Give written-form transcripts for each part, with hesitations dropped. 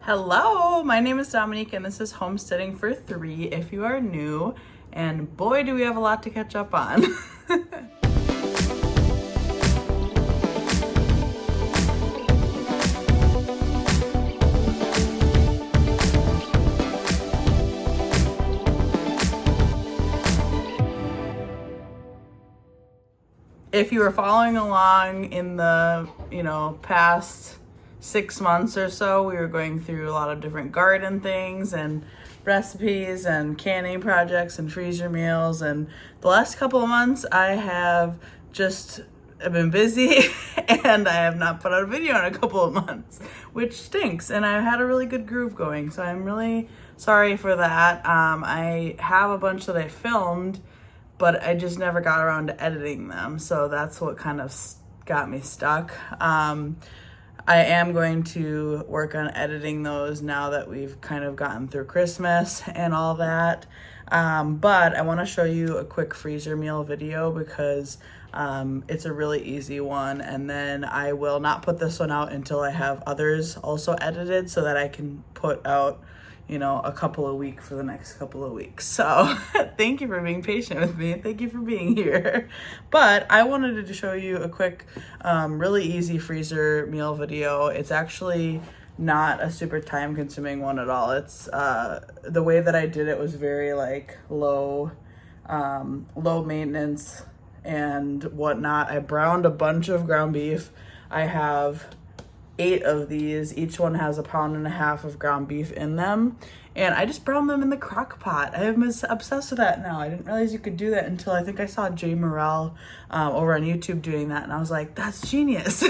Hello, my name is Dominique and this is Homesteading for Three if you are new, and boy do we have a lot to catch up on. If you were following along in the, past 6 months or so, we were going through a lot of different garden things and recipes and canning projects and freezer meals. And the last couple of months, I've been busy and I have not put out a video in a couple of months, which stinks. And I had a really good groove going, so I'm really sorry for that. I have a bunch that I filmed, but I just never got around to editing them. So that's what kind of got me stuck. I am going to work on editing those now that we've kind of gotten through Christmas and all that. But I want to show you a quick freezer meal video because it's a really easy one. And then I will not put this one out until I have others also edited so that I can put out a couple a week for the next couple of weeks. So thank you for being patient with me. Thank you for being here. But I wanted to show you a quick, really easy freezer meal video. It's actually not a super time consuming one at all. It's the way that I did it was very low maintenance and whatnot. I browned a bunch of ground beef. I have 8 of these. Each one has 1.5 pounds of ground beef in them. And I just brown them in the crock pot. I am obsessed with that now. I didn't realize you could do that until I think I saw Jay Morrell over on YouTube doing that. And I was like, that's genius.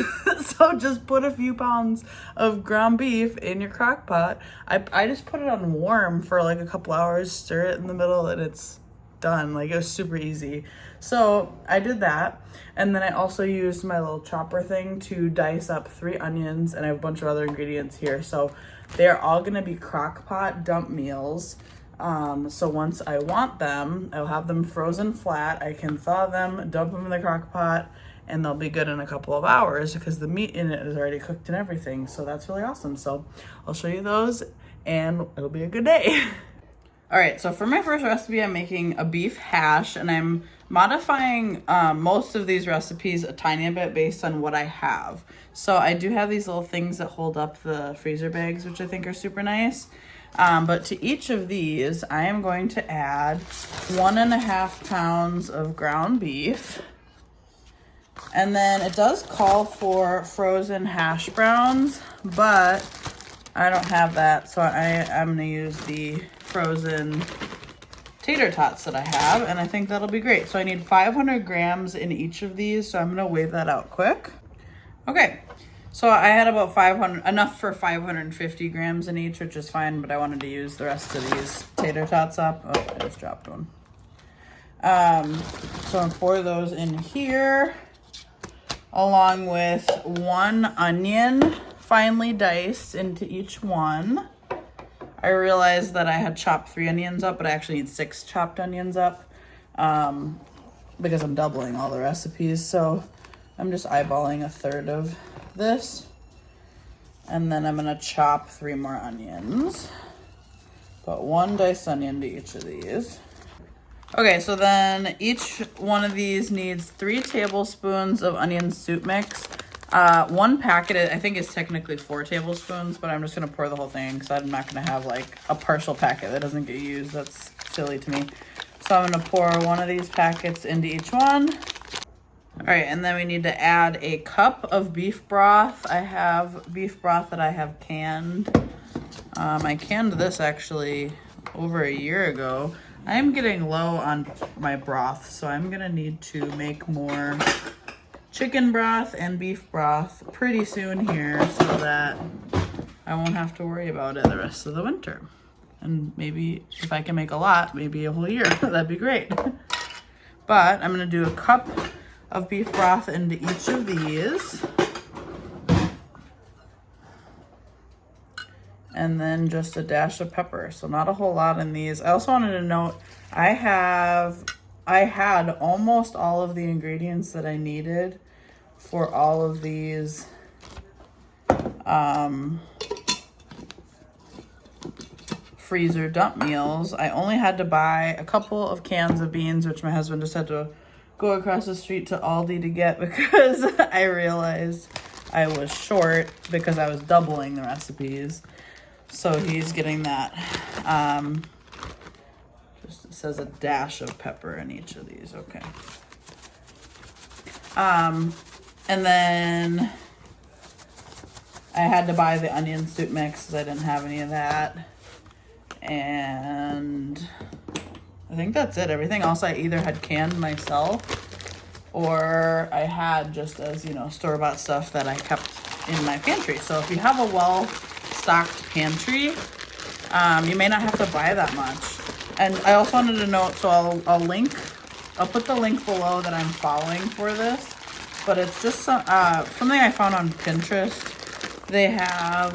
So just put a few pounds of ground beef in your crock pot. I just put it on warm for a couple hours, stir it in the middle, and it's done. It was super easy. So I did that, and then I also used my little chopper thing to dice up 3 onions, and I have a bunch of other ingredients here. So they're all gonna be crock pot dump meals. So once I want them, I'll have them frozen flat. I can thaw them, dump them in the crock pot, and they'll be good in a couple of hours because the meat in it is already cooked and everything. So that's really awesome. So I'll show you those and it'll be a good day. All right, so for my first recipe, I'm making a beef hash, and I'm modifying most of these recipes a tiny bit based on what I have. So I do have these little things that hold up the freezer bags, which I think are super nice. But to each of these, I am going to add 1.5 pounds of ground beef. And then it does call for frozen hash browns, but I don't have that, so I'm gonna use the frozen tater tots that I have, and I think that'll be great. So I need 500 grams in each of these, so I'm gonna weigh that out quick. Okay, so I had about enough for 550 grams in each, which is fine, but I wanted to use the rest of these tater tots up. Oh, I just dropped one. So I'm gonna pour those in here, along with 1 onion, finely diced into each one. I realized that I had chopped 3 onions up, but I actually need 6 chopped onions up because I'm doubling all the recipes. So I'm just eyeballing 1/3 of this. And then I'm gonna chop 3 more onions. Put 1 diced onion to each of these. Okay, so then each one of these needs 3 tablespoons of onion soup mix. 1 packet, I think, is technically 4 tablespoons, but I'm just gonna pour the whole thing because I'm not gonna have a partial packet that doesn't get used. That's silly to me. So I'm gonna pour 1 of these packets into each one. All right, and then we need to add a cup of beef broth. I have beef broth that I have canned. I canned this actually over a year ago. I am getting low on my broth, so I'm gonna need to make more chicken broth and beef broth pretty soon here so that I won't have to worry about it the rest of the winter. And maybe if I can make a lot, maybe a whole year, that'd be great. But I'm gonna do a cup of beef broth into each of these. And then just a dash of pepper, so not a whole lot in these. I also wanted to note, I had almost all of the ingredients that I needed for all of these freezer dump meals, I only had to buy a couple of cans of beans, which my husband just had to go across the street to Aldi to get because I realized I was short because I was doubling the recipes. So he's getting that. Just it says a dash of pepper in each of these. Okay. And then I had to buy the onion soup mix because I didn't have any of that. And I think that's it. Everything else I either had canned myself or I had just as, you know, store-bought stuff that I kept in my pantry. So if you have a well-stocked pantry, you may not have to buy that much. And I also wanted to note, so I'll put the link below that I'm following for this, but it's just something I found on Pinterest. They have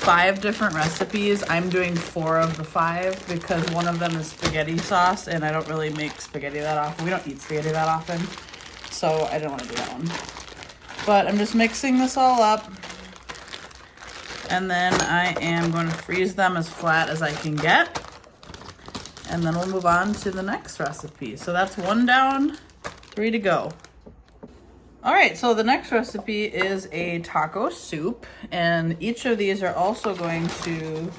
5 different recipes. I'm doing 4 of the 5 because one of them is spaghetti sauce, and I don't really make spaghetti that often. We don't eat spaghetti that often, so I didn't want to do that one. But I'm just mixing this all up, and then I am going to freeze them as flat as I can get, and then we'll move on to the next recipe. So that's 1 down, 3 to go. All right, so the next recipe is a taco soup, and each of these are also going to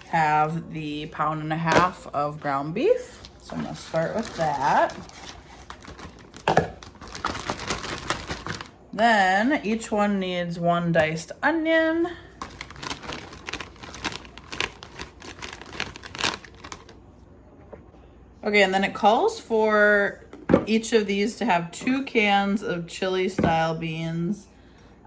have the 1.5 pounds of ground beef. So I'm gonna start with that. Then each one needs 1 diced onion. Okay, and then it calls for each of these to have 2 cans of chili style beans,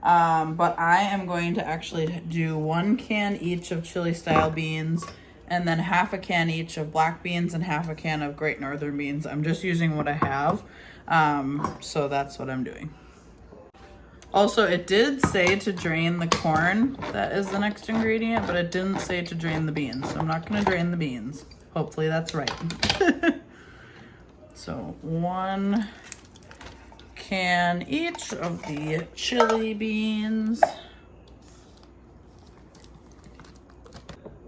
but I am going to actually do 1 can each of chili style beans, and then half a can each of black beans and half a can of Great Northern beans. I'm just using what I have, so that's what I'm doing. Also, it did say to drain the corn. That is the next ingredient, but it didn't say to drain the beans, so I'm not going to drain the beans. Hopefully that's right. So 1 can each of the chili beans.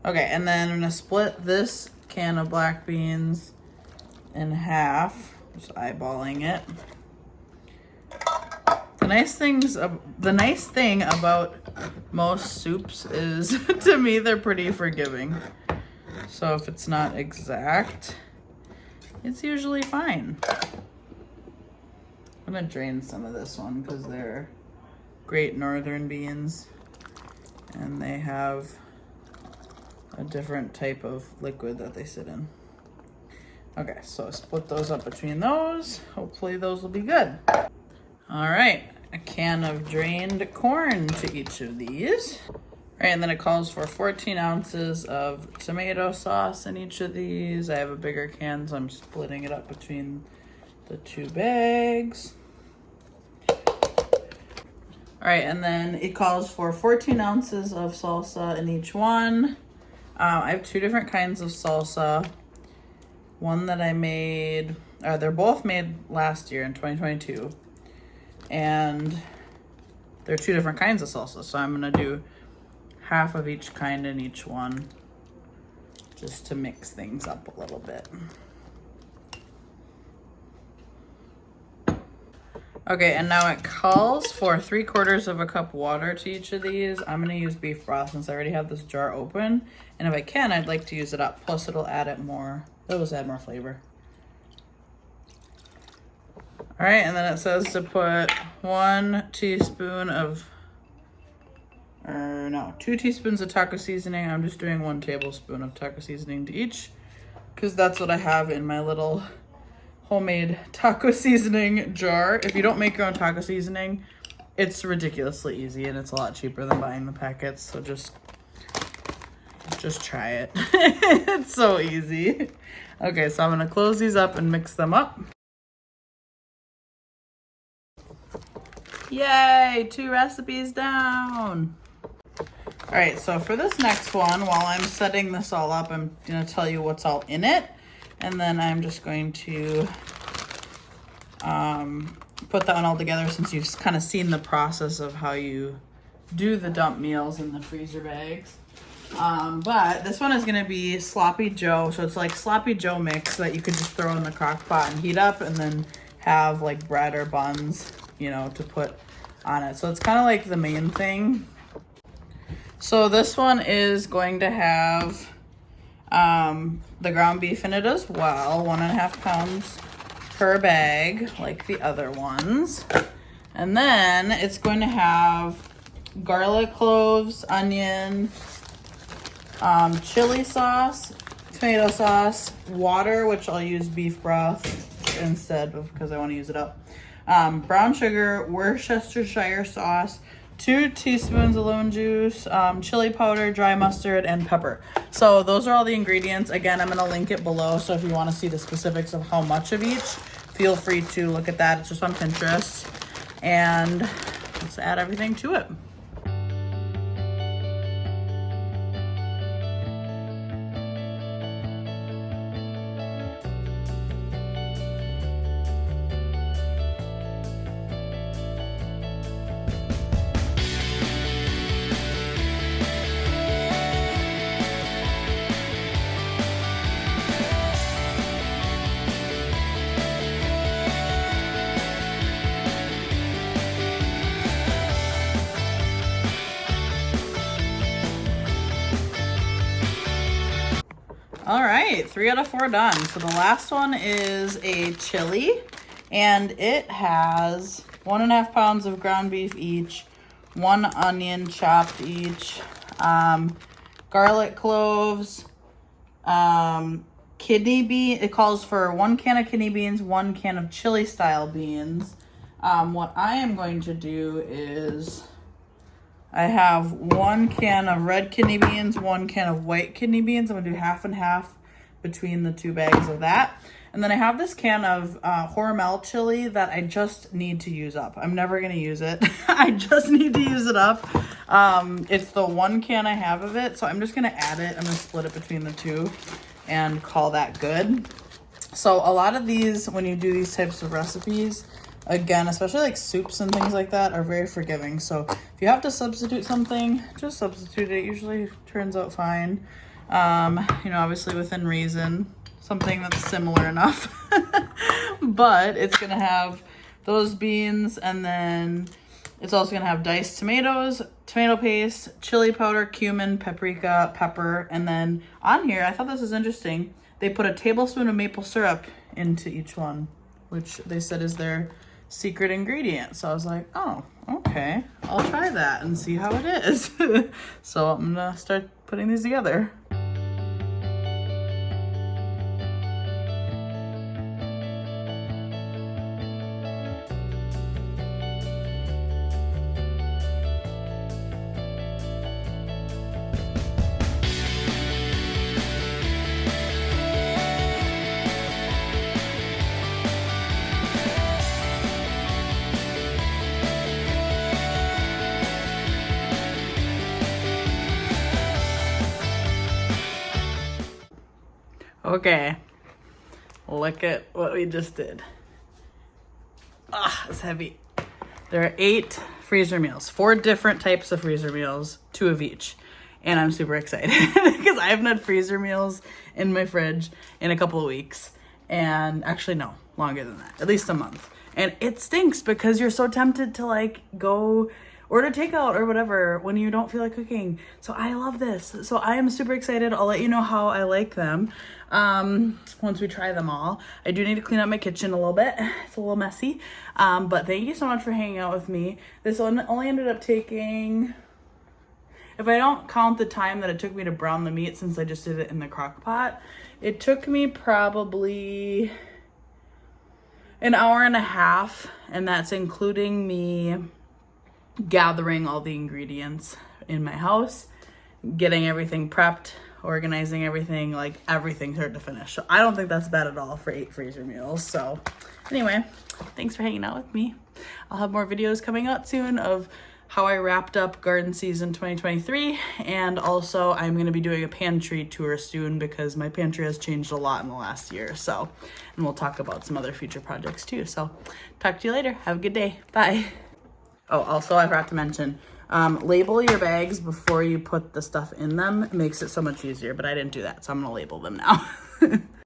Okay, and then I'm gonna split this can of black beans in half, just eyeballing it. The nice thing about most soups is, to me, they're pretty forgiving. So if it's not exact, it's usually fine. I'm gonna drain some of this one because they're Great Northern beans and they have a different type of liquid that they sit in. Okay, so split those up between those. Hopefully those will be good. All right, a can of drained corn to each of these. All right, and then it calls for 14 ounces of tomato sauce in each of these. I have a bigger can, so I'm splitting it up between the 2 bags. All right, and then it calls for 14 ounces of salsa in each one. I have 2 different kinds of salsa. One that I made, they're both made last year in 2022. And they're 2 different kinds of salsa, so I'm gonna do half of each kind in each one, just to mix things up a little bit. Okay, and now it calls for 3/4 cup water to each of these. I'm gonna use beef broth since I already have this jar open, and if I can, I'd like to use it up. Plus, it'll add add more flavor. All right, and then it says to put 2 teaspoons of taco seasoning. I'm just doing 1 tablespoon of taco seasoning to each because that's what I have in my little homemade taco seasoning jar. If you don't make your own taco seasoning, it's ridiculously easy and it's a lot cheaper than buying the packets. So just try it. It's so easy. Okay, so I'm gonna close these up and mix them up. Yay, 2 recipes down. All right, so for this next one, while I'm setting this all up, I'm gonna tell you what's all in it. And then I'm just going to put that one all together since you've kind of seen the process of how you do the dump meals in the freezer bags. But this one is gonna be Sloppy Joe. So it's like Sloppy Joe mix that you could just throw in the crock pot and heat up and then have like bread or buns, you know, to put on it. So it's kind of like the main thing. So this one is going to have the ground beef in it as well, 1.5 pounds per bag, like the other ones. And then it's going to have garlic cloves, onion, chili sauce, tomato sauce, water, which I'll use beef broth instead of because I want to use it up. Brown sugar, Worcestershire sauce, 2 teaspoons of lemon juice, chili powder, dry mustard, and pepper. So those are all the ingredients. Again, I'm going to link it below. So if you want to see the specifics of how much of each, feel free to look at that. It's just on Pinterest. And let's add everything to it. All right, 3 out of 4 done. So the last one is a chili, and it has 1.5 pounds of ground beef each, 1 onion chopped each, garlic cloves, kidney bean. It calls for 1 can of kidney beans, 1 can of chili style beans. What I am going to do is I have 1 can of red kidney beans, 1 can of white kidney beans. I'm gonna do half and half between the 2 bags of that. And then I have this can of Hormel chili that I just need to use up. I'm never gonna use it. I just need to use it up. It's the 1 can I have of it. So I'm just gonna add it. I'm gonna split it between the 2 and call that good. So a lot of these, when you do these types of recipes, again, especially like soups and things like that, are very forgiving. So if you have to substitute something, just substitute it. It usually turns out fine. You know, obviously within reason, something that's similar enough. But it's gonna have those beans, and then it's also gonna have diced tomatoes, tomato paste, chili powder, cumin, paprika, pepper, and then on here, I thought this was interesting, they put a tablespoon of maple syrup into each one, which they said is their secret ingredient. So I was like, oh, okay, I'll try that and see how it is. So I'm gonna start putting these together. Okay, look at what we just did. Ah, it's heavy. There are 8 freezer meals, 4 different types of freezer meals, 2 of each. And I'm super excited because I haven't had freezer meals in my fridge in a couple of weeks. And actually, no, longer than that, at least a month. And it stinks because you're so tempted to like go order takeout or whatever when you don't feel like cooking. So I love this. So I am super excited. I'll let you know how I like them once we try them all. I do need to clean up my kitchen a little bit. It's a little messy. But thank you so much for hanging out with me. This one only ended up taking, if I don't count the time that it took me to brown the meat since I just did it in the crock pot, it took me probably an hour and a half, and that's including me gathering all the ingredients in my house, getting everything prepped, organizing everything, like everything start to finish. So I don't think that's bad at all for 8 freezer meals. So anyway, thanks for hanging out with me. I'll have more videos coming out soon of how I wrapped up garden season 2023, and also I'm going to be doing a pantry tour soon because my pantry has changed a lot in the last year. So, and we'll talk about some other future projects too. So talk to you later. Have a good day. Bye. Oh, also I forgot to mention, Label your bags before you put the stuff in them. It makes it so much easier, but I didn't do that, so I'm gonna label them now.